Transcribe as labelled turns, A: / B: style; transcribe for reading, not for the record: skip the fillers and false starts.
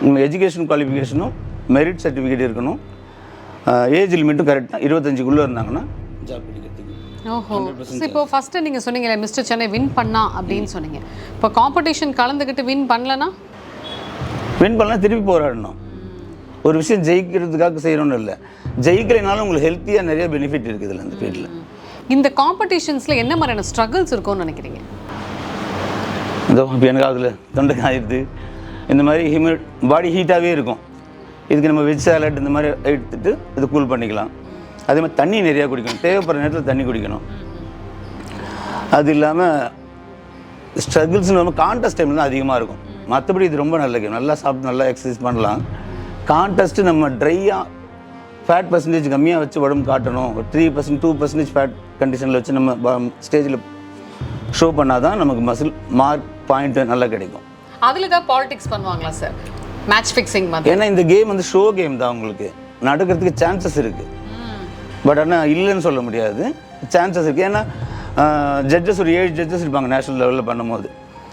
A: நம்ம education குவாலிஃபிகேஷனும் merit certificate இருக்கணும். Age லிமிட்டும் கரெக்டாக 25க்குள்ளே இருந்தாங்கன்னா ஜாப் கிடைக்கிறதுக்கு.
B: ஓஹோ. இப்போ ஃபஸ்ட்டு நீங்கள் சொன்னீங்களே மிஸ்டர் சென்னை வின் பண்ணா அப்படின்னு சொன்னீங்க. இப்போ காம்படிஷன் கலந்துக்கிட்டு வின் பண்ணலன்னா
A: திருப்பி போராடணும். ஒரு விஷயம் ஜெயிக்கிறதுக்காக செய்யணும்னு இல்லை, ஜெயிக்கலைனாலும் உங்களுக்கு ஹெல்த்தியாக நிறைய பெனிஃபிட் இருக்குது இதில் அந்த ஃபீல்டில்.
B: இந்த காம்படிஷன்ஸில் என்ன மாதிரியான ஸ்ட்ரகிள்ஸ் இருக்கும்னு நினைக்கிறீங்க?
A: இதோ இப்போ எனக்கு அதில் தொண்டை காயிடுது, இந்த மாதிரி பாடி ஹீட்டாகவே இருக்கும். இதுக்கு நம்ம வெஜ் சாலட் இந்த மாதிரி எடுத்துகிட்டு இது கூல் பண்ணிக்கலாம். அதே மாதிரி தண்ணி நிறையா குடிக்கணும், தேவைப்படுற நேரத்தில் தண்ணி குடிக்கணும். அது இல்லாமல் ஸ்ட்ரகிள்ஸ் நம்ம கான்டெஸ்ட் டைமில் தான் அதிகமாக இருக்கும். மற்றபடி இது ரொம்ப நல்ல கேம், நல்லா சாப்பிட்டு நல்லா எக்ஸசைஸ் பண்ணலாம். கான்டெஸ்ட்டு நம்ம ட்ரையாக ஃபேட் பர்சன்டேஜ் கம்மியாக வச்சு உடம்பு காட்டணும், ஒரு 3% 2% ஃபேட் கண்டிஷனில் வச்சு நம்ம ஸ்டேஜில் ஷோ பண்ணால் தான் நமக்கு மசில் மார்க் பாயிண்ட் நல்லா கிடைக்கும்.
B: அதில் தான் பாலிடிக்ஸ் பண்ணுவாங்களா சார், மேட்ச் ஃபிக்ஸிங் மாதிரி?
A: ஏன்னா இந்த கேம் வந்து ஷோ கேம் தான், உங்களுக்கு நடக்கிறதுக்கு சான்சஸ் இருக்குது. பட் ஆனால் இல்லைன்னு சொல்ல முடியாது, சான்சஸ் இருக்குது. ஏன்னா ஜட்ஜஸ் ஒரு 7 ஜட்ஜஸ் இருப்பாங்க நேஷனல் லெவலில் பண்ணும்போது.